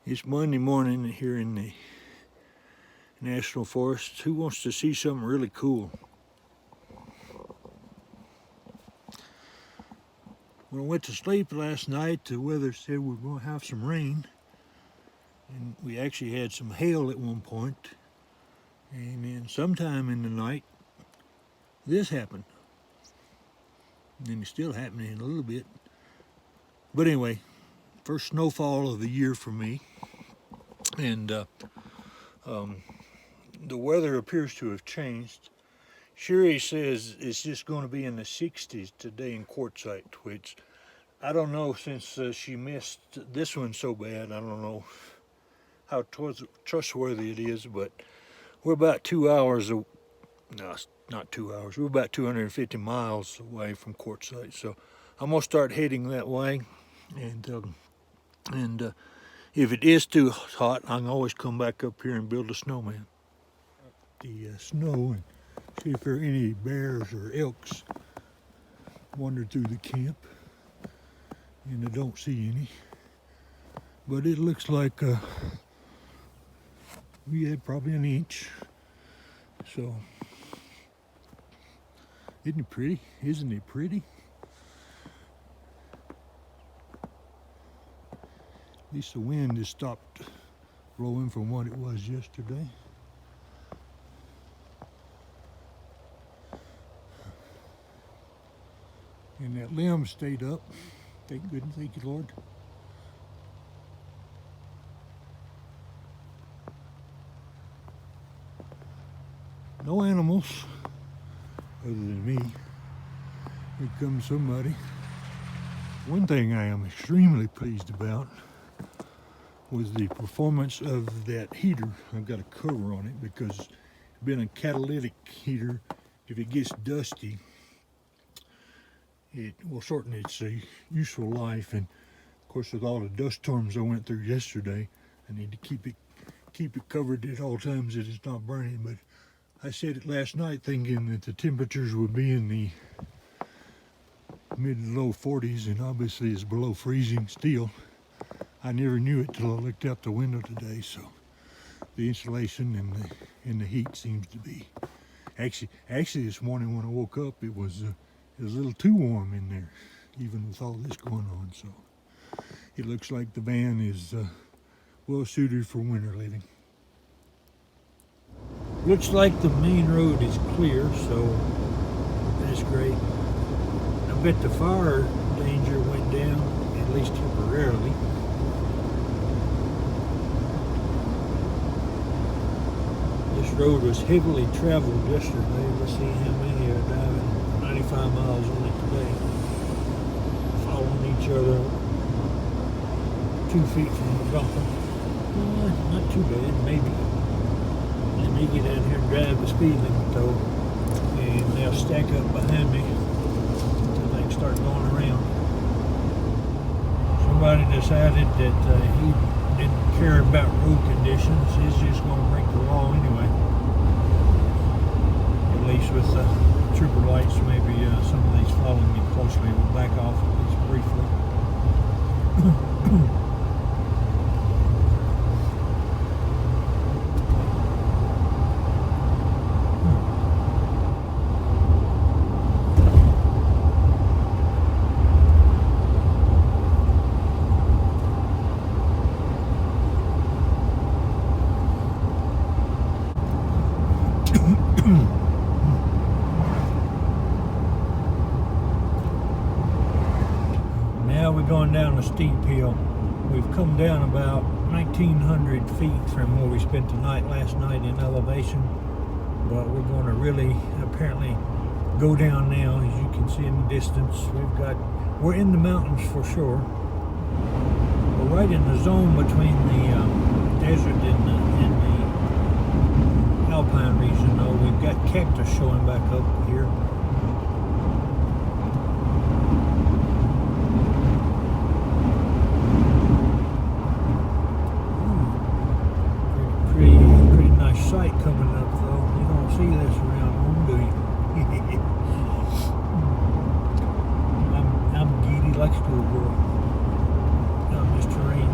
It's Monday morning here in the National Forest. Who wants to see something really cool? When I went to sleep last night, the weather said we were going to have some rain. And we actually had some hail at one point. And then sometime in the night, this happened. And it's still happening a little bit. But anyway, first snowfall of the year for me. And the weather appears to have changed. Sherry says it's just going to be in the 60s today in Quartzsite, which I don't know, since she missed this one so bad. I don't know how trustworthy it is, but we're about 2 hours, no, it's not 2 hours, we're about 250 miles away from Quartzsite. So I'm going to start heading that way. And if it is too hot, I can always come back up here and build a snowman. The snow and see if there are any bears or elks wander through the camp. And I don't see any. But it looks like we had probably an inch. So, isn't it pretty? Isn't it pretty? At least the wind has stopped blowing from what it was yesterday. And that limb stayed up. Thank goodness, thank you, Lord. No animals other than me. Here comes somebody. One thing I am extremely pleased about was the performance of that heater. I've got a cover on it because it's been a catalytic heater. If it gets dusty, it will shorten its useful life. And of course, with all the dust storms I went through yesterday, I need to keep it covered at all times that it's not burning. But I said it last night thinking that the temperatures would be in the mid to low 40s, and obviously it's below freezing still. I never knew it till I looked out the window today. So the insulation and the heat seems to be actually this morning when I woke up, it was a little too warm in there, even with all this going on. So it looks like the van is well suited for winter living. Looks like the main road is clear, so that's great. I bet the fire danger went down, at least temporarily. This road was heavily traveled yesterday. Let's see how many are driving 95 miles on it today. Following each other 2 feet from the bumper. Not too bad, maybe. Let me get out here and drive the speed limit though. And they'll stack up behind me until they start going around. Somebody decided that he didn't care about road conditions. He's just going to break the law anyway. At least with the trooper lights, maybe some of these following me closely will back off at least briefly. Now we're going down a steep hill. We've come down about 1,900 feet from where we spent the night last night in elevation, but we're going to really apparently go down now. As you can see in the distance, we're in the mountains for sure. We're right in the zone between the desert and the alpine region, though. We've got cactus showing back up here. Pretty nice sight coming up, though. You don't see this around home, do you? I'm giddy like a schoolgirl on this terrain.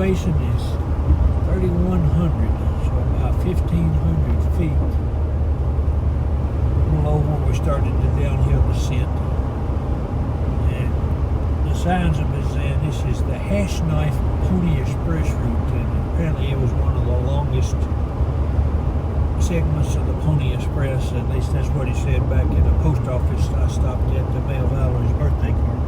elevation is 3,100, so about 1,500 feet below where we started the downhill descent. And the signs of it saying this is the Hash Knife Pony Express route, and apparently it was one of the longest segments of the Pony Express. At least that's what he said back in the post office I stopped at to mail Valerie's birthday card.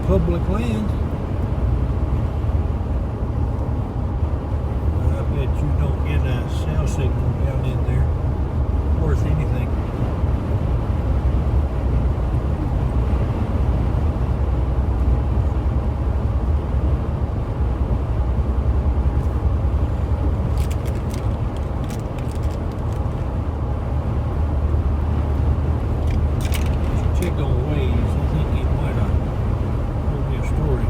Public land. But I bet you don't get a cell signal down in there worth anything. Check on Waze. I think he might have told me a story.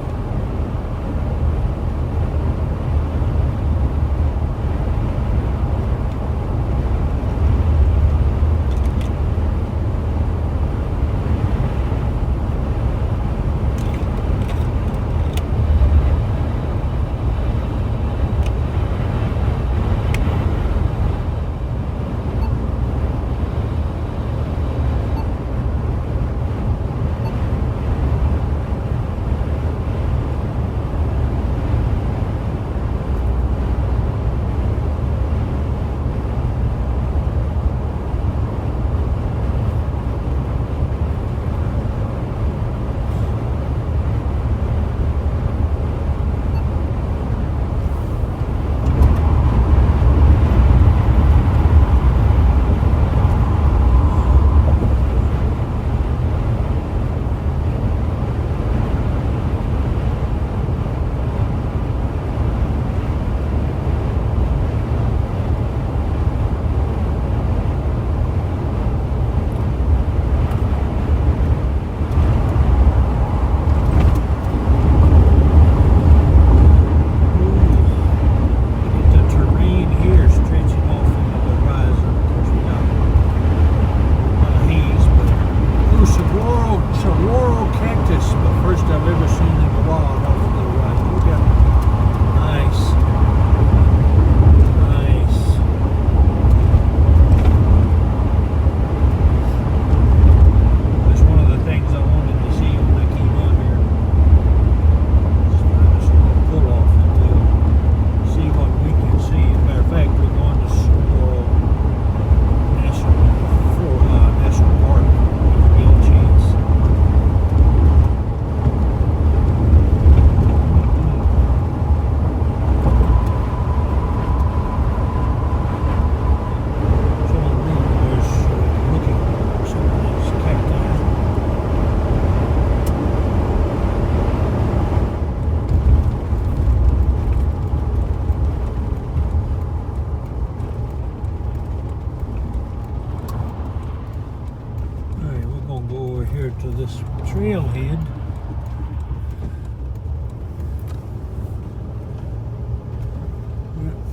to this trailhead.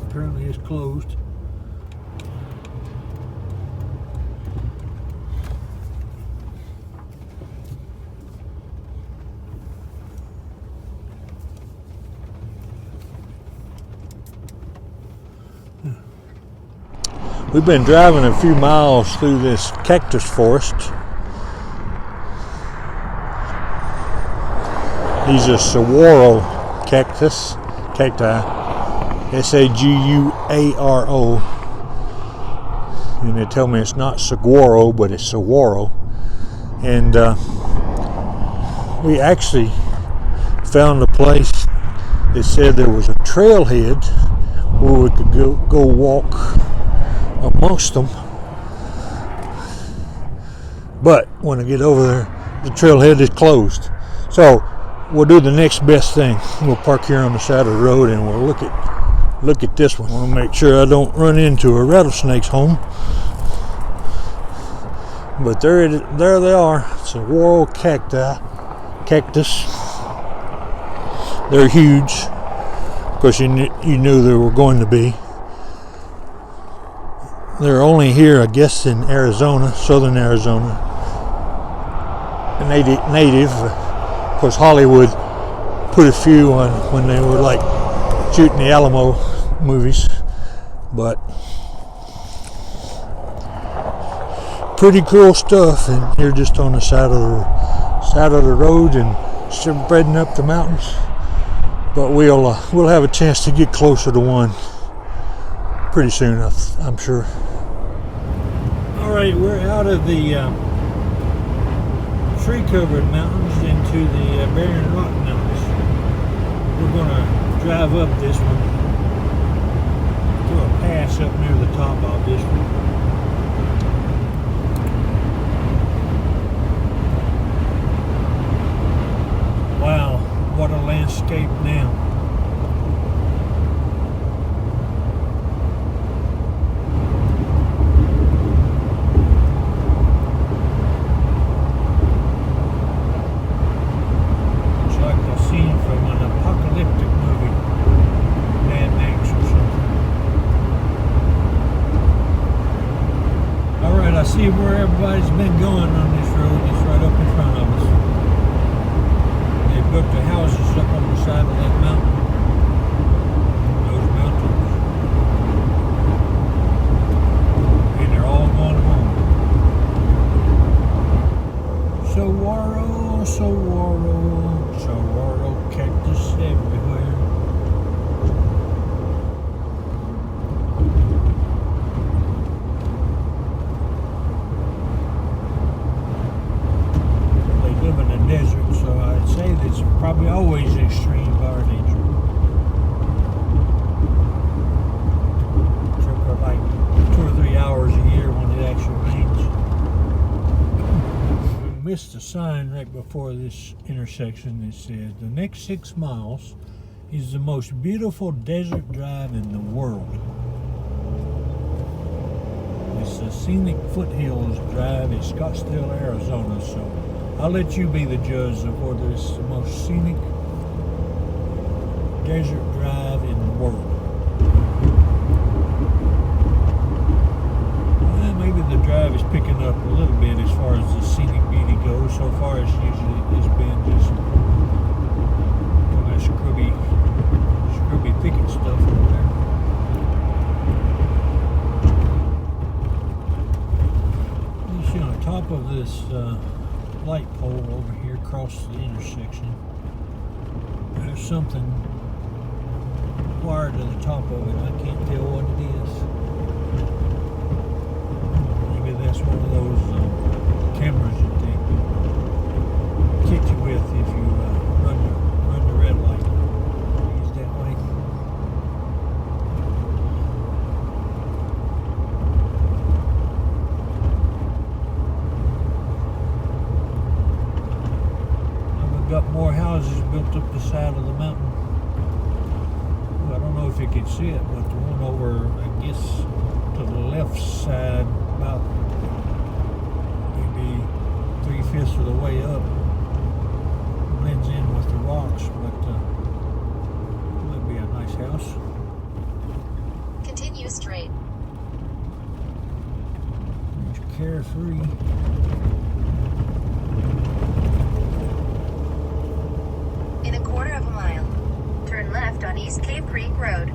Apparently it's closed. We've been driving a few miles through this cactus forest. These are saguaro cacti, Saguaro. And they tell me it's not saguaro, but it's saguaro. And we actually found a place that said there was a trailhead where we could go walk amongst them. But when I get over there, the trailhead is closed. So we'll do the next best thing. We'll park here on the side of the road and we'll look at this one. I want to make sure I don't run into a rattlesnake's home. But there they are. Saguaro cactus. They're huge. Of course, you knew they were going to be. They're only here, I guess, in Arizona, southern Arizona. Native. Of course, Hollywood put a few on when they were like shooting the Alamo movies. But pretty cool stuff, and you're just on the side of the road and spreading up the mountains. But we'll have a chance to get closer to one pretty soon, I'm sure. All right, we're out of the tree-covered mountains into the barren rock mountains. We're going to drive up this one to a pass up near the top of this one. Wow, what a landscape now. It's like a scene from an apocalyptic movie, Mad Max or something. Alright, I see where everybody's been going on this road. It's right up in front of us. Built the houses up on the side of that mountain. Those mountains. And they're all going home. Saguaro cactus everywhere. They live in the desert, so I'd say that's probably always extreme fire danger. Except for like 2 or 3 hours a year when it actually rains. We missed a sign right before this intersection that said, the next 6 miles is the most beautiful desert drive in the world. It's the Scenic Foothills Drive in Scottsdale, Arizona, so I'll let you be the judge of whether it's the most scenic desert drive in the world. Well, maybe the drive is picking up a little bit as far as the scenic beauty goes. So far, it's been just all that scrubby thicket stuff over there. You see on top of this light pole over here across the intersection, there's something wired to the top of it. I can't tell what it is. Maybe that's one of those cameras that they catch you with if you run the red light. Use that way. Got more houses built up the side of the mountain. I don't know if you can see it, but the one over, I guess, to the left side, about maybe 3/5 of the way carefree. In a quarter of a mile, turn left on East Cave Creek Road.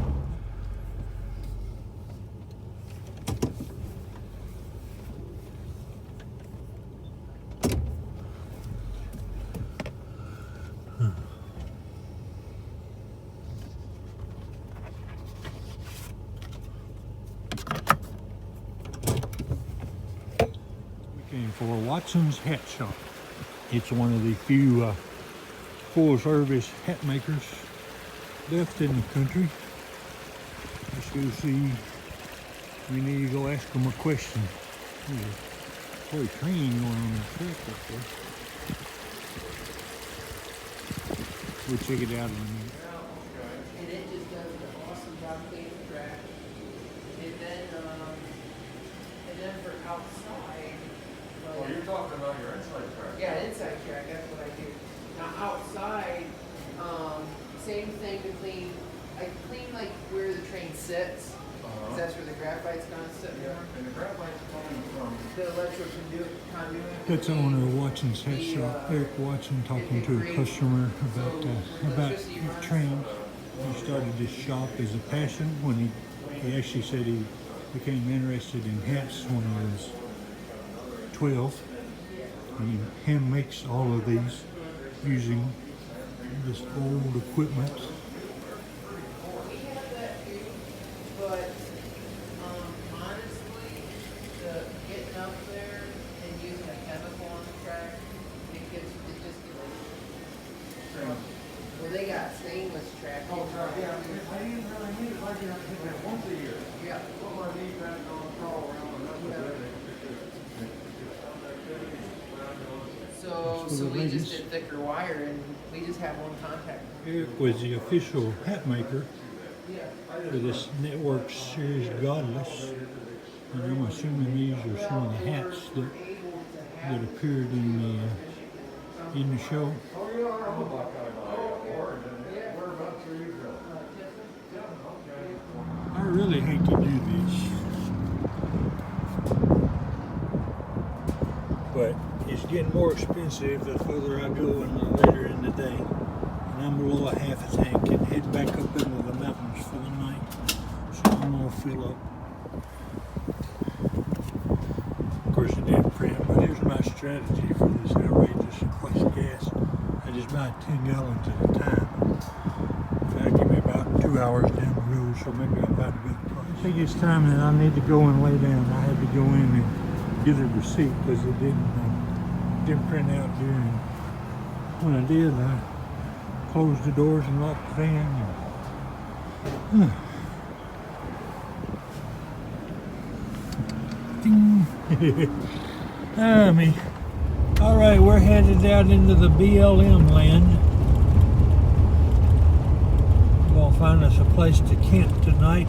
Came for Watson's Hat Shop. It's one of the few full-service hat makers left in the country. Let's go see. We need to go ask them a question. There's a toy train going on the track up there. We'll check it out in a minute. And it just does an awesome job cleaning the track. And then for outside. Oh, you're talking about your inside track. Yeah, inside track, that's what I do. Now outside, same thing to clean. I clean like where the train sits. 'Cause that's where the graphite's gonna sit. Yeah, and the graphite's coming from. The electrical conduit. That's the owner of Watson's Hat Shop, Eric Watson, talking to a customer about the train. He started this shop as a passion when he actually said he became interested in hats when he was 12. And he hand makes all of these using this old equipment. We have that too, but honestly, getting up there and using a chemical on the track, it just gets. Well, they got stainless track. Oh, yeah, I didn't really need it, like, hit that once a year. Yeah. Put my knee back on, crawl around, and that's what it is. So we just did thicker wire and we just have one contact. Eric was the official hat maker Yeah. for this network series Godless. And I'm assuming these are some of the hats that appeared in the show. Oh, yeah, I know about that. Whereabouts are you from? I really hate to do this, but it's getting more expensive the further I go and the later in the day. And I'm below a half a tank and head back up into the mountains for the night. So I'm gonna fill up. Of course it didn't print, but here's my strategy for this outrageous price of gas. I just buy 10 gallons at a time. That'll give me about 2 hours down the road, so maybe I'll buy a good price. I think it's time that I need to go and lay down. I had to go in and get a receipt because it didn't print out during. When I did, I closed the doors and locked the van. Ding. Me. All right, we're headed out into the BLM land. We're gonna find us a place to camp tonight.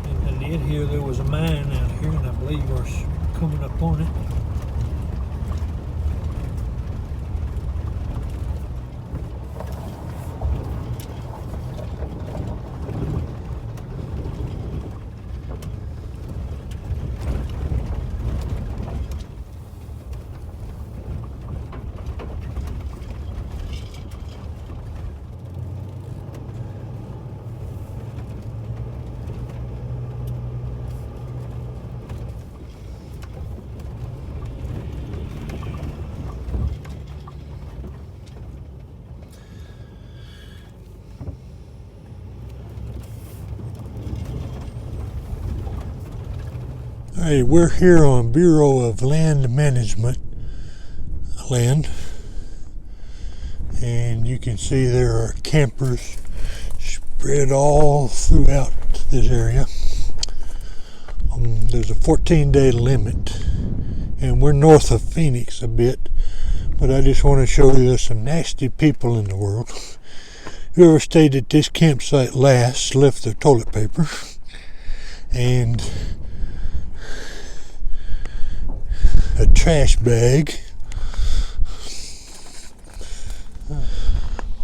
And I did hear there was a mine out here, and I believe we're coming up on it. Hey, we're here on Bureau of Land Management land, and you can see there are campers spread all throughout this area. There's a 14-day limit, and we're north of Phoenix a bit, but I just want to show you there's some nasty people in the world. Whoever stayed at this campsite last left their toilet paper and a trash bag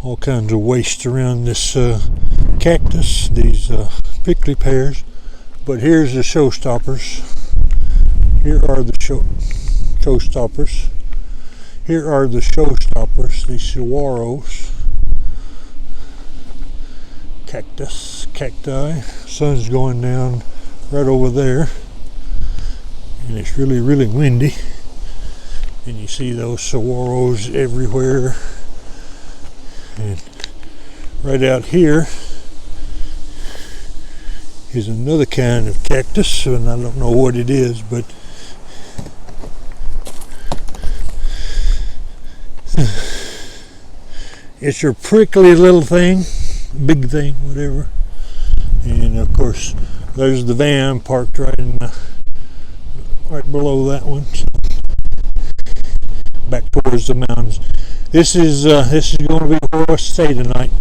All kinds of waste around this cactus, these prickly pears. But here's the showstoppers. Here are the showstoppers. Here are the showstoppers, the saguaros. Cacti. Sun's going down right over there. And it's really, really windy. And you see those saguaros everywhere. And right out here is another kind of cactus, and I don't know what it is, but it's a prickly little thing, big thing, whatever. And of course, there's the van parked right below that one, back towards the mountains. This is going to be where I stay tonight.